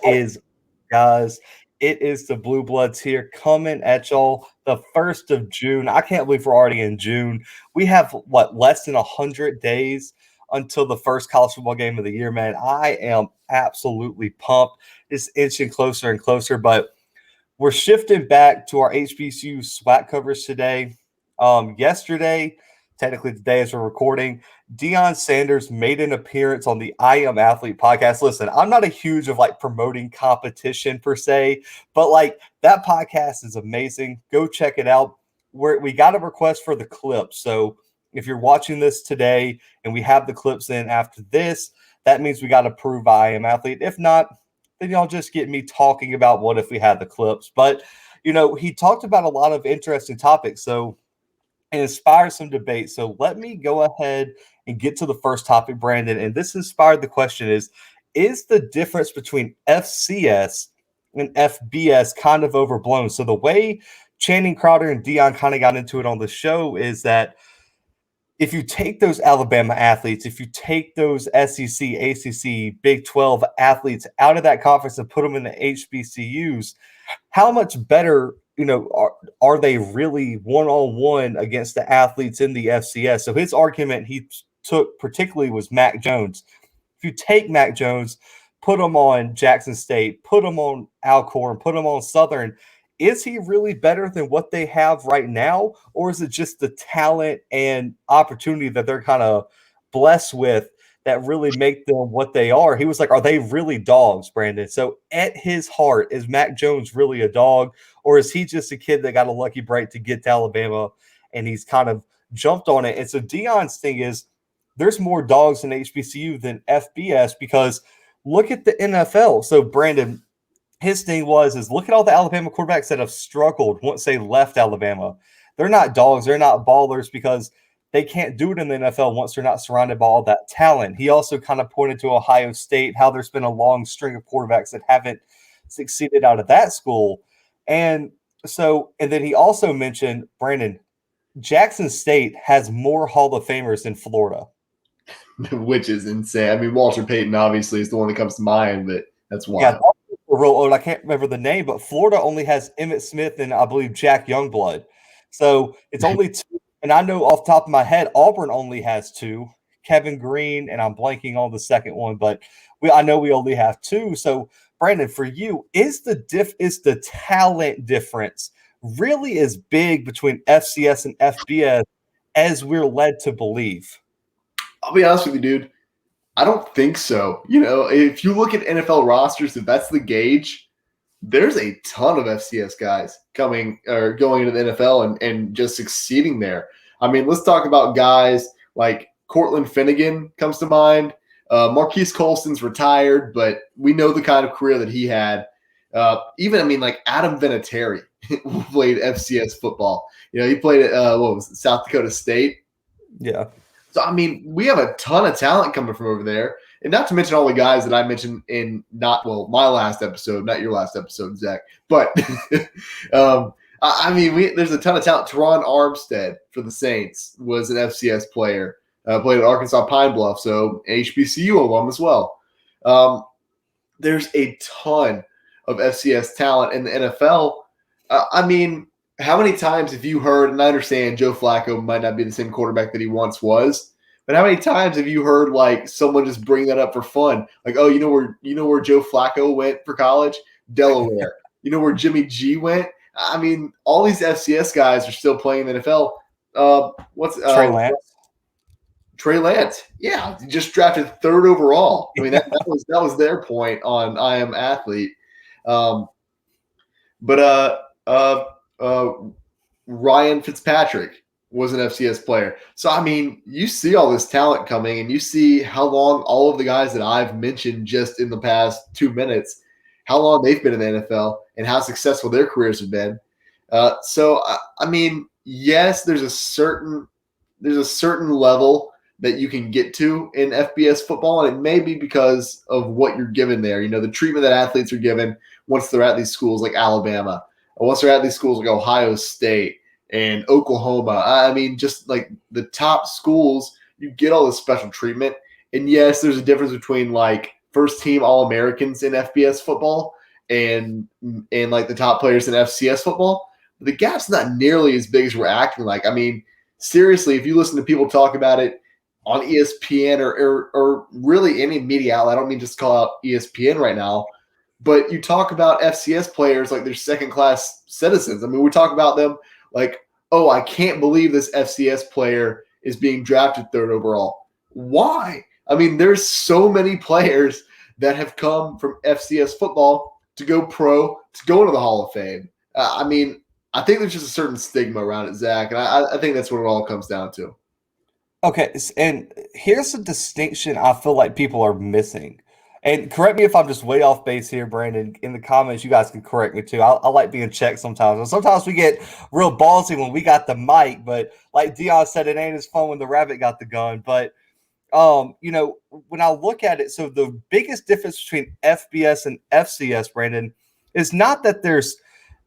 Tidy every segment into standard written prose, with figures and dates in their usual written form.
is, guys? It is the Bluebloods here coming at y'all the 1st of June. I can't believe we're already in June. We have, less than 100 days until the first college football game of the year, man. I am absolutely pumped. It's inching closer and closer, but we're shifting back to our HBCU SWAT coverage today. Yesterday, technically today as we're recording, Deion Sanders made an appearance on the I Am Athlete podcast. Listen, I'm not a huge of promoting competition per se, but that podcast is amazing. Go check it out. We got a request for the clips. So if you're watching this today and we have the clips in after this, that means we got to prove I Am Athlete. If not, then y'all just get me talking about what if we had the clips. But, he talked about a lot of interesting topics. So it inspired some debate. So let me go ahead and get to the first topic, Brandon. And this inspired the question is the difference between FCS and FBS kind of overblown? So the way Channing Crowder and Deion kind of got into it on the show is that if you take those Alabama athletes, if you take those SEC, ACC, Big 12 athletes out of that conference and put them in the HBCUs, how much better, are they really one-on-one against the athletes in the FCS? So his argument he took particularly was Mac Jones. If you take Mac Jones, put him on Jackson State, put him on Alcorn, put him on Southern, is he really better than what they have right now? Or is it just the talent and opportunity that they're kind of blessed with that really make them what they are? He was like, are they really dogs, Brandon? So at his heart, is Mac Jones really a dog? Or is he just a kid that got a lucky break to get to Alabama and he's kind of jumped on it? And so Deion's thing is there's more dogs in HBCU than FBS because look at the NFL. So Brandon, his thing is look at all the Alabama quarterbacks that have struggled once they left Alabama. They're not dogs. They're not ballers because they can't do it in the NFL once they're not surrounded by all that talent. He also kind of pointed to Ohio State, how there's been a long string of quarterbacks that haven't succeeded out of that school. And then he also mentioned, Brandon, Jackson State has more Hall of Famers than Florida. Which is insane. I mean, Walter Payton obviously is the one that comes to mind, but that's wild. Yeah, real old. I can't remember the name, but Florida only has Emmitt Smith and I believe Jack Youngblood. So it's only two. And I know off the top of my head, Auburn only has two, Kevin Green, and I'm blanking on the second one, but I know we only have two. So Brandon, for you, is the talent difference really as big between FCS and FBS as we're led to believe? I'll be honest with you, dude. I don't think so. If you look at NFL rosters, if that's the gauge, there's a ton of FCS guys going into the NFL and just succeeding there. I mean, let's talk about guys like Cortland Finnegan comes to mind. Marquise Colston's retired, but we know the kind of career that he had. Like Adam Vinatieri who played FCS football. He played at South Dakota State. Yeah. So, I mean, we have a ton of talent coming from over there. And not to mention all the guys that I mentioned in my last episode, not your last episode, Zach. But, there's a ton of talent. Teron Armstead for the Saints was an FCS player. Played at Arkansas Pine Bluff, so HBCU alum as well. There's a ton of FCS talent in the NFL. How many times have you heard, and I understand Joe Flacco might not be the same quarterback that he once was, but how many times have you heard someone just bring that up for fun? Where Joe Flacco went for college? Delaware. Where Jimmy G went? I mean, all these FCS guys are still playing in the NFL. Trey Lance? Trey Lance. Yeah, just drafted 3rd overall. I mean, that was their point on I Am Athlete. Ryan Fitzpatrick was an FCS player. So, I mean, you see all this talent coming and you see how long all of the guys that I've mentioned just in the past 2 minutes, how long they've been in the NFL and how successful their careers have been. Yes, there's a certain level that you can get to in FBS football, and it may be because of what you're given there. The treatment that athletes are given once they're at these schools like Alabama, or once they're at these schools like Ohio State and Oklahoma. I mean, just like the top schools, you get all this special treatment. And yes, there's a difference between first team All-Americans in FBS football and like the top players in FCS football. But the gap's not nearly as big as we're acting like. I mean, seriously, if you listen to people talk about it on ESPN or really any media outlet, I don't mean just to call out ESPN right now, but you talk about FCS players like they're second-class citizens. I mean, we talk about them like, oh, I can't believe this FCS player is being drafted third overall. Why? I mean, there's so many players that have come from FCS football to go pro, to go into the Hall of Fame. I mean, I think there's just a certain stigma around it, Zach, and I think that's what it all comes down to. Okay, and here's a distinction I feel like people are missing. And correct me if I'm just way off base here, Brandon. In the comments, you guys can correct me too. I like being checked sometimes. And sometimes we get real ballsy when we got the mic, but like Deion said, it ain't as fun when the rabbit got the gun. But when I look at it, so the biggest difference between FBS and FCS, Brandon, is not that there's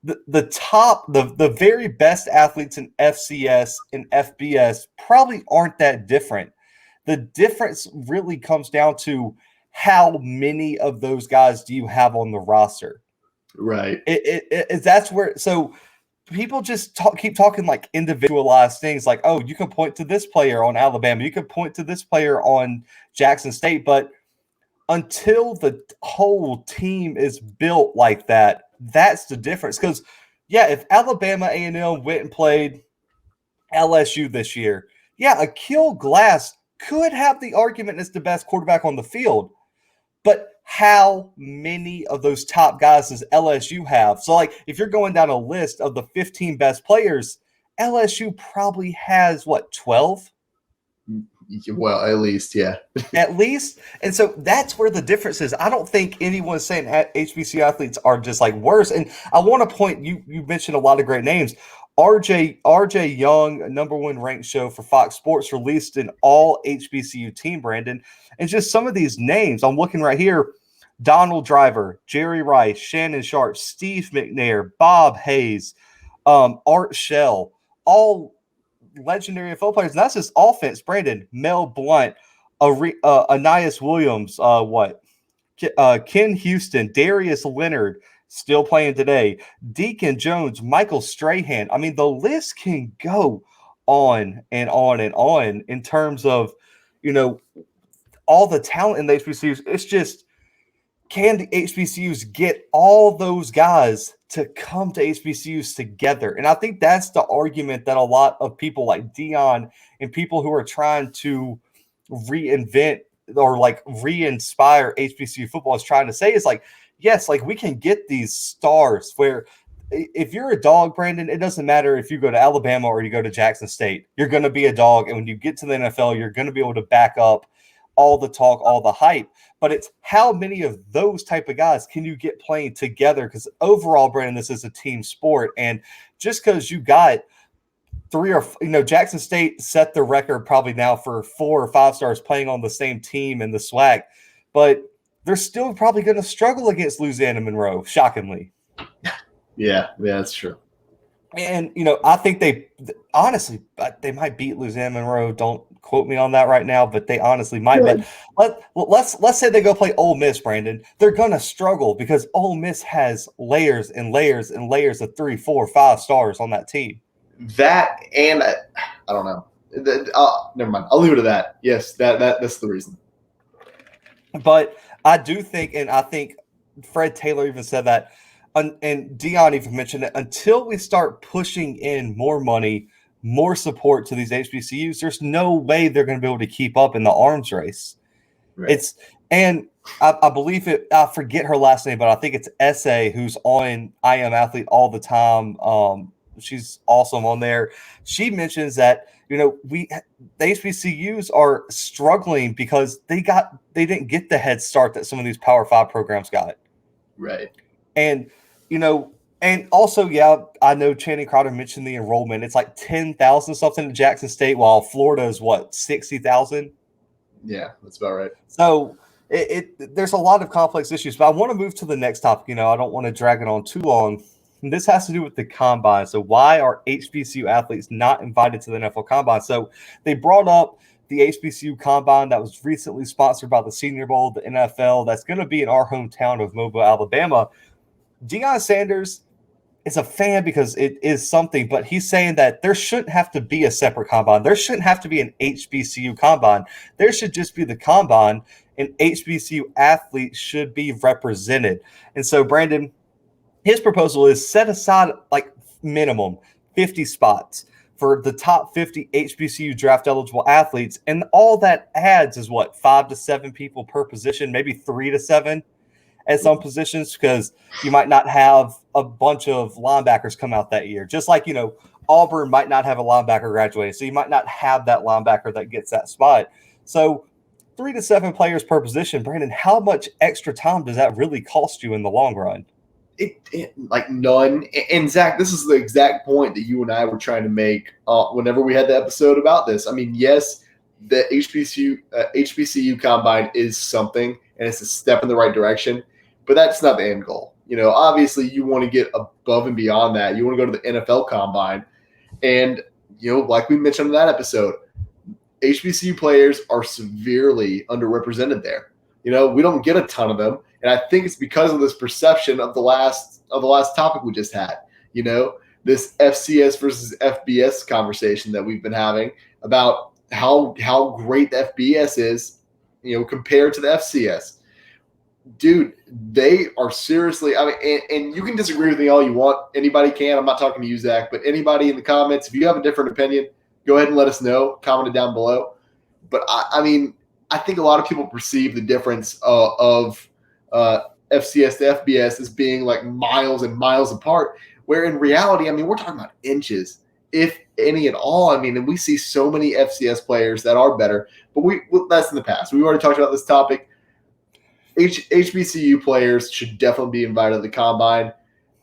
the very best athletes in FCS and FBS probably aren't that different. The difference really comes down to how many of those guys do you have on the roster? Right. That's where, so people just keep talking like individualized things like, oh, you can point to this player on Alabama, you can point to this player on Jackson State, but until the whole team is built like that, that's the difference. Because, yeah, if Alabama A&M went and played LSU this year, yeah, Akil Glass could have the argument as the best quarterback on the field. But how many of those top guys does LSU have? So, like, if you're going down a list of the 15 best players, LSU probably has, 12? Well, at least, yeah. At least. And so that's where the difference is. I don't think anyone's saying HBCU athletes are just like worse. And I want to point, you mentioned a lot of great names. RJ Young, number one ranked show for Fox Sports, released an all HBCU team, Brandon. And just some of these names, I'm looking right here: Donald Driver, Jerry Rice, Shannon Sharp, Steve McNair, Bob Hayes, Art Shell, all legendary NFL players. And that's just offense, Brandon. Mel Blount, Anais Williams, Ken Houston, Darius Leonard, still playing today, Deacon Jones, Michael Strahan. I mean, the list can go on and on and on in terms of, all the talent in the HBCUs. It's just, can the HBCUs get all those guys to come to HBCUs together? And I think that's the argument that a lot of people like Deion and people who are trying to reinvent or like re-inspire HBCU football is trying to say is like, yes, like we can get these stars where if you're a dog, Brandon, it doesn't matter if you go to Alabama or you go to Jackson State, you're going to be a dog. And when you get to the NFL, you're going to be able to back up all the talk, all the hype. But it's how many of those type of guys can you get playing together? Because overall, Brandon, this is a team sport. And just because you got Jackson State set the record probably now for 4 or 5 stars playing on the same team in the SWAC, but they're still probably going to struggle against Louisiana Monroe, shockingly. Yeah, that's true. And, I think they might beat Louisiana Monroe. Don't quote me on that right now, but they honestly might. Yeah. But let's say they go play Ole Miss, Brandon. They're going to struggle because Ole Miss has layers and layers and layers of 3, 4, 5 stars on that team. That and I don't know. Never mind. I'll leave it at that. Yes, that's the reason. But I do think, and I think Fred Taylor even said that, and Deion even mentioned it, until we start pushing in more money, more support to these HBCUs, there's no way they're going to be able to keep up in the arms race. Right. I believe it, I forget her last name, but I think it's S.A. who's on I Am Athlete all the time. She's awesome on there. She mentions that, the HBCUs are struggling because they didn't get the head start that some of these Power 5 programs got. Right. And, and also, yeah, I know Channing Crowder mentioned the enrollment. It's like 10,000 something at Jackson State, while Florida is 60,000? Yeah, that's about right. So there's a lot of complex issues, but I want to move to the next topic. I don't want to drag it on too long. And this has to do with the Combine. So why are HBCU athletes not invited to the NFL Combine? So they brought up the HBCU Combine that was recently sponsored by the Senior Bowl, the NFL, that's going to be in our hometown of Mobile, Alabama. Deion Sanders is a fan because it is something, but he's saying that there shouldn't have to be a separate combine. There shouldn't have to be an HBCU combine. There should just be the combine, and HBCU athletes should be represented. And so, Brandon, his proposal is set aside like minimum 50 spots for the top 50 HBCU draft eligible athletes. And all that adds is what, 5 to 7 people per position, maybe 3 to 7 at some positions, because you might not have a bunch of linebackers come out that year. Just like, Auburn might not have a linebacker graduating, so you might not have that linebacker that gets that spot. So 3 to 7 players per position. Brandon, how much extra time does that really cost you in the long run? Like none. And Zach, this is the exact point that you and I were trying to make whenever we had the episode about this. I mean, yes, the HBCU Combine is something, and it's a step in the right direction, but that's not the end goal. Obviously you want to get above and beyond that. You want to go to the NFL Combine, and like we mentioned in that episode, HBCU players are severely underrepresented there. We don't get a ton of them, and I think it's because of this perception of the last topic we just had. This FCS versus FBS conversation that we've been having about how great the FBS is, compared to the FCS. Dude, they are seriously. I mean, and you can disagree with me all you want. Anybody can. I'm not talking to you, Zach, but anybody in the comments, if you have a different opinion, go ahead and let us know. Comment it down below. But I mean, I think a lot of people perceive the difference of FCS to FBS as being like miles and miles apart, where in reality, I mean, we're talking about inches, if any at all. I mean, and we see so many FCS players that are better, but that's in the past. We've already talked about this topic. HBCU players should definitely be invited to the Combine,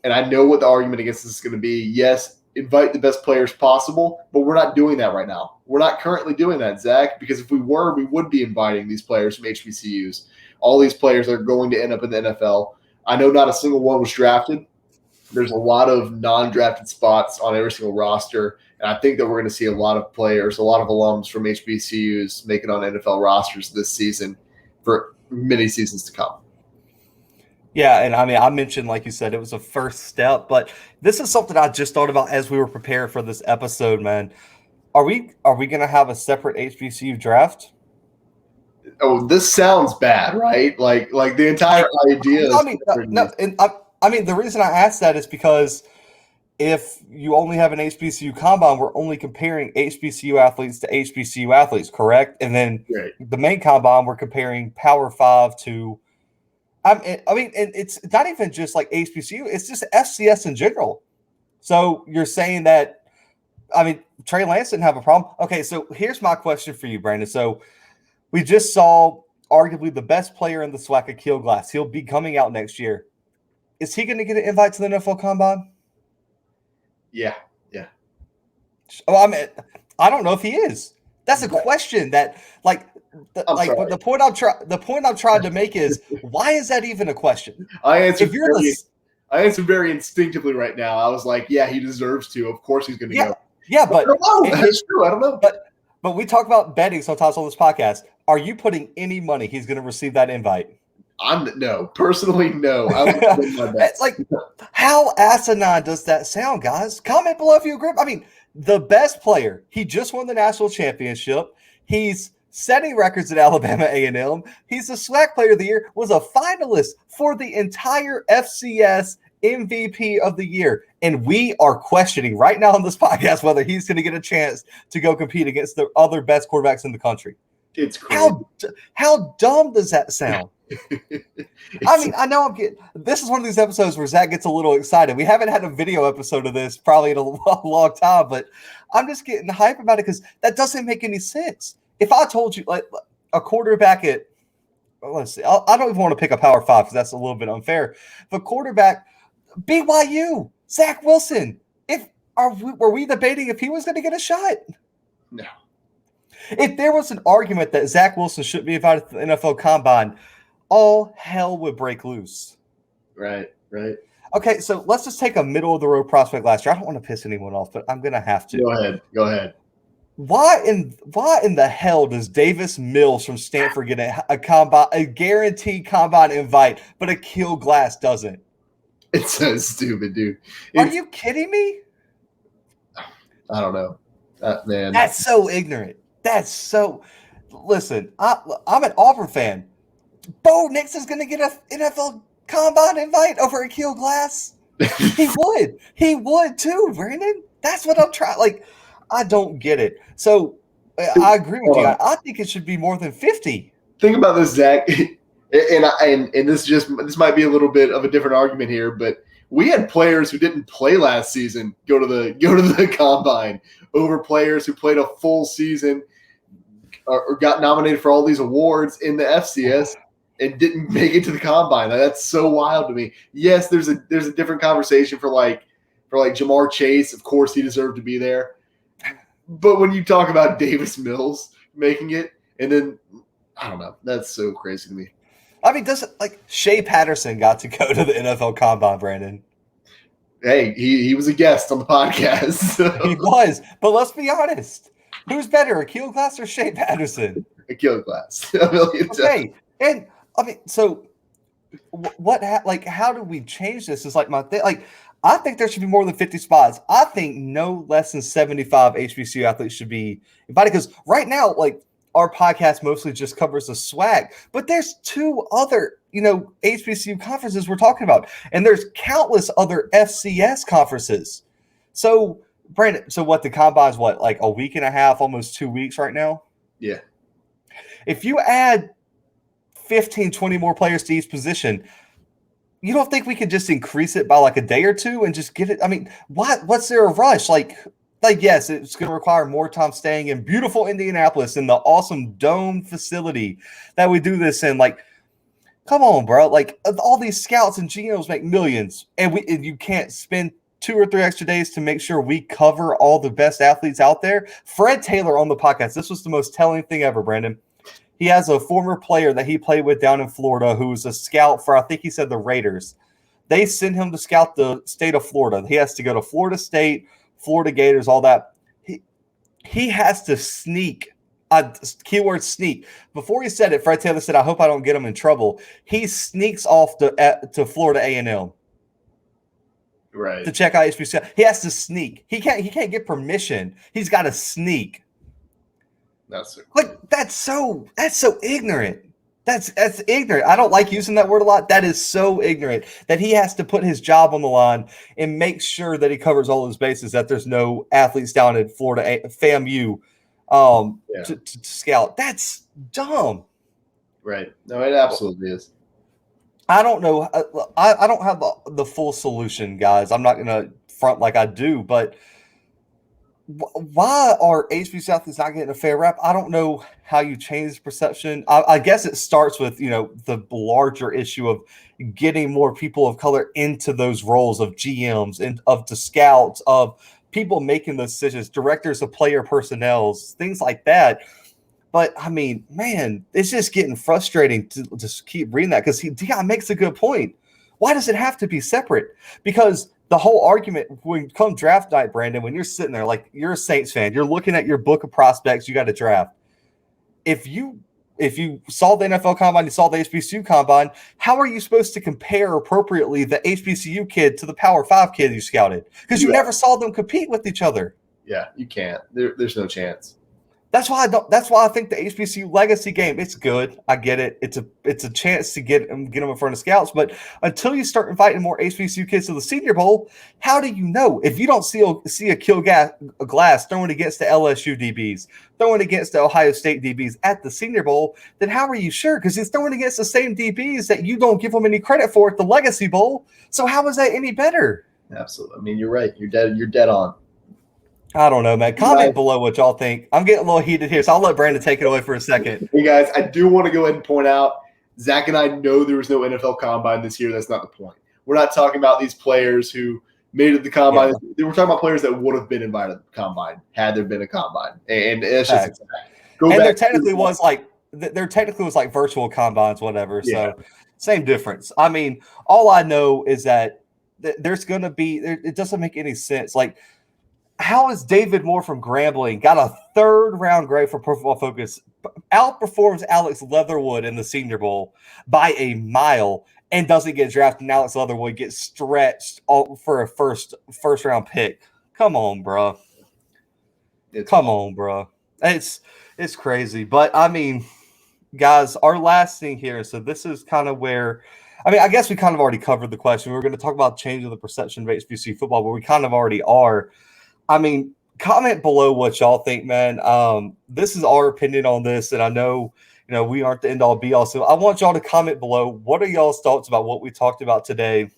and I know what the argument against this is going to be. Yes, invite the best players possible, but we're not doing that right now. We're not currently doing that, Zach, because if we were, we would be inviting these players from HBCUs. All these players are going to end up in the NFL. I know not a single one was drafted. There's a lot of non-drafted spots on every single roster, and I think that we're going to see a lot of players, a lot of alums from HBCUs make it on NFL rosters this season for many seasons to come. Yeah, and I mean, I mentioned, like you said, it was a first step, but this is something I just thought about as we were preparing for this episode, man. Are we going to have a separate HBCU draft? Oh, this sounds bad, right? Like the entire idea. I mean, the reason I asked that is because if you only have an HBCU Combine, we're only comparing HBCU athletes to HBCU athletes, correct? And then the main Combine, we're comparing Power 5 to I mean, and it's not even just like HBCU, it's just FCS in general. So you're saying that, I mean, Trey Lance didn't have a problem. Okay, so here's my question for you, Brandon. So we just saw arguably the best player in the SWAC, Akil Glass. He'll be coming out next year. Is he going to get an invite to the NFL Combine? Yeah. Oh, I mean, I don't know if he is. That's a question that, the point I'm trying to make is, why is that even a question? I answered very instinctively right now. I was like, yeah, he deserves to. Of course he's going to go. Yeah, but I don't know. That's true. I don't know. But we talk about betting sometimes on this podcast. Are you putting any money he's going to receive that invite? Personally, no. I would win my bets. Like, how asinine does that sound, guys? Comment below if you agree. I mean, the best player, he just won the national championship. He's setting records at Alabama A&M. He's the SWAC Player of the Year, was a finalist for the entire FCS MVP of the year. And we are questioning right now on this podcast whether he's going to get a chance to go compete against the other best quarterbacks in the country. It's crazy. How dumb does that sound? I mean, I know this is one of these episodes where Zach gets a little excited. We haven't had a video episode of this probably in a long time, but I'm just getting hype about it because that doesn't make any sense. If I told you like a quarterback at, let's see, I don't even want to pick a Power 5 because that's a little bit unfair. But quarterback, BYU, Zach Wilson, were we debating if he was going to get a shot? No. If there was an argument that Zach Wilson should be invited to the NFL Combine, all hell would break loose. Right. Okay, so let's just take a middle-of-the-road prospect last year. I don't want to piss anyone off, but I'm going to have to. Go ahead. why in the hell does Davis Mills from Stanford get a guaranteed combine invite, but Akil Glass doesn't? It's so stupid, dude. Are you kidding me? I don't know. Man. That's so ignorant. That's so. Listen, I'm an Auburn fan. Bo Nix is going to get an NFL combine invite over Akil Glass. He would. He would too, Brandon. That's what I'm trying. Like, I don't get it. So I agree with you. I think it should be more than 50. Think about this, Zach. And this might be a little bit of a different argument here, but we had players who didn't play last season go to the combine over players who played a full season or got nominated for all these awards in the FCS and didn't make it to the combine. That's so wild to me. Yes, there's a different conversation for Jamar Chase. Of course, he deserved to be there. But when you talk about Davis Mills making it, and then I don't know, that's so crazy to me. I mean, Shea Patterson got to go to the NFL Combine, Brandon? Hey, he was a guest on the podcast. So. He was, but let's be honest. Who's better, Akil Glass or Shea Patterson? Akil Glass. Okay, and I mean, so what? How do we change this? Is like my thing. Like, I think there should be more than 50 spots. I think no less than 75 HBCU athletes should be invited because right now, like, our podcast mostly just covers the SWAC, but there's 2 other, HBCU conferences we're talking about, and there's countless other FCS conferences. So, Brandon, what the combine's like a week and a half, almost 2 weeks right now? Yeah. If you add 15, 20 more players to each position, you don't think we could just increase it by like a day or two and just get it? I mean, what's there a rush? Like, yes, it's going to require more time staying in beautiful Indianapolis in the awesome dome facility that we do this in. Like, come on, bro. Like, all these scouts and GMs make millions, and you can't spend 2 or 3 extra days to make sure we cover all the best athletes out there. Fred Taylor on the podcast, this was the most telling thing ever, Brandon. He has a former player that he played with down in Florida who was a scout for, I think he said, the Raiders. They send him to scout the state of Florida. He has to go to Florida State, Florida Gators, all that. He has to sneak. Keyword sneak. Before he said it, Fred Taylor said, "I hope I don't get him in trouble." He sneaks off to Florida A&M. Right. To check out HBCU. He has to sneak. He can't get permission. He's got to sneak. That's so ignorant. That's ignorant. I don't like using that word a lot. That is so ignorant that he has to put his job on the line and make sure that he covers all his bases, that there's no athletes down in Florida, FAMU, to scout. That's dumb. Right. No, it absolutely is. I don't know. I don't have the full solution, guys. I'm not going to front like I do, but why are HBCU athletes not getting a fair rep? I don't know how you change the perception. I guess it starts with, the larger issue of getting more people of color into those roles of GMs and of the scouts, of people making the decisions, directors of player personnels, things like that. But, I mean, man, it's just getting frustrating to just keep reading that because Deion makes a good point. Why does it have to be separate? Because the whole argument when come draft night, Brandon, when you're sitting there, like you're a Saints fan, you're looking at your book of prospects you got to draft. If you saw the NFL Combine, you saw the HBCU Combine, how are you supposed to compare appropriately the HBCU kid to the Power 5 kid you scouted? Because you never saw them compete with each other. Yeah, you can't. There's no chance. That's why I think the HBCU legacy game, it's good. I get it. It's a chance to get them in front of scouts. But until you start inviting more HBCU kids to the Senior Bowl, how do you know? If you don't see Akil Glass throwing against the LSU DBs, throwing against the Ohio State DBs at the Senior Bowl, then how are you sure? Because he's throwing against the same DBs that you don't give him any credit for at the Legacy Bowl. So how is that any better? Absolutely. I mean, you're right. You're dead on. I don't know, man. Comment below what y'all think. I'm getting a little heated here, so I'll let Brandon take it away for a second. Hey, guys, I do want to go ahead and point out, Zach and I know there was no NFL Combine this year. That's not the point. We're not talking about these players who made it the Combine. Yeah. We're talking about players that would have been invited to the Combine had there been a Combine. And it's just there technically was like virtual combines, whatever. Yeah. So same difference. I mean, all I know is that there's going to be – it doesn't make any sense. Like, how is David Moore from Grambling got a 3rd-round grade for Pro Football Focus, outperforms Alex Leatherwood in the Senior Bowl by a mile, and doesn't get drafted, and Alex Leatherwood gets stretched for a first-round pick? Come on, bro. Come on, bro. It's crazy. But, I mean, guys, our last thing here, so this is kind of where – I mean, I guess we kind of already covered the question. We were going to talk about changing the perception of HBCU football, but we kind of already are. I mean, comment below what y'all think, man. This is our opinion on this, and I know, we aren't the end-all be-all. So I want y'all to comment below. What are y'all's thoughts about what we talked about today?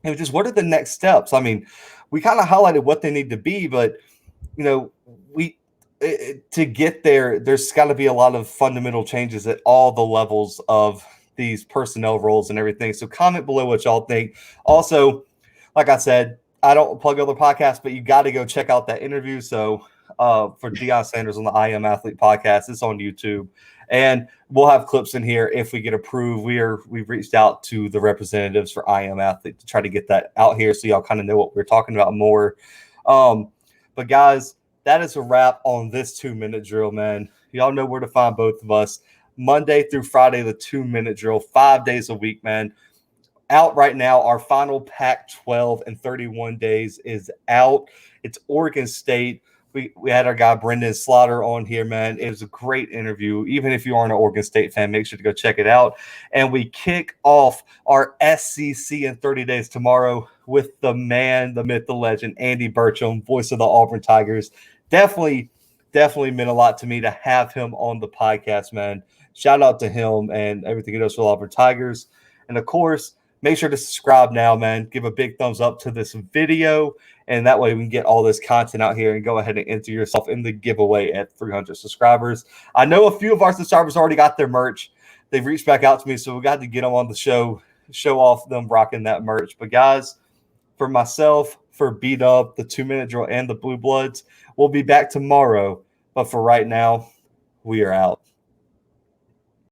And just what are the next steps? I mean, we kind of highlighted what they need to be, but, to get there, there's got to be a lot of fundamental changes at all the levels of these personnel roles and everything. So comment below what y'all think. Also, like I said, I don't plug other podcasts, but you got to go check out that interview. So for Deion Sanders on the I Am Athlete podcast, it's on YouTube. And we'll have clips in here if we get approved. We've reached out to the representatives for I Am Athlete to try to get that out here so y'all kind of know what we're talking about more. But guys, that is a wrap on this 2-minute drill, man. Y'all know where to find both of us. Monday through Friday, the 2-minute drill, 5 days a week, man. Out right now, our final Pac-12 in 31 days is out. It's Oregon State. We had our guy Brendan Slaughter on here, man. It was a great interview. Even if you aren't an Oregon State fan, make sure to go check it out. And we kick off our SEC in 30 days tomorrow with the man, the myth, the legend, Andy Burcham, voice of the Auburn Tigers. Definitely meant a lot to me to have him on the podcast, man. Shout out to him and everything he does for the Auburn Tigers. And, of course, make sure to subscribe now, man. Give a big thumbs up to this video, and that way we can get all this content out here and go ahead and enter yourself in the giveaway at 300 subscribers. I know a few of our subscribers already got their merch. They've reached back out to me, so we got to get them on the show off them rocking that merch. But, guys, for myself, for B-Dub, the 2-minute drill, and the Blue Bloods, we'll be back tomorrow. But for right now, we are out.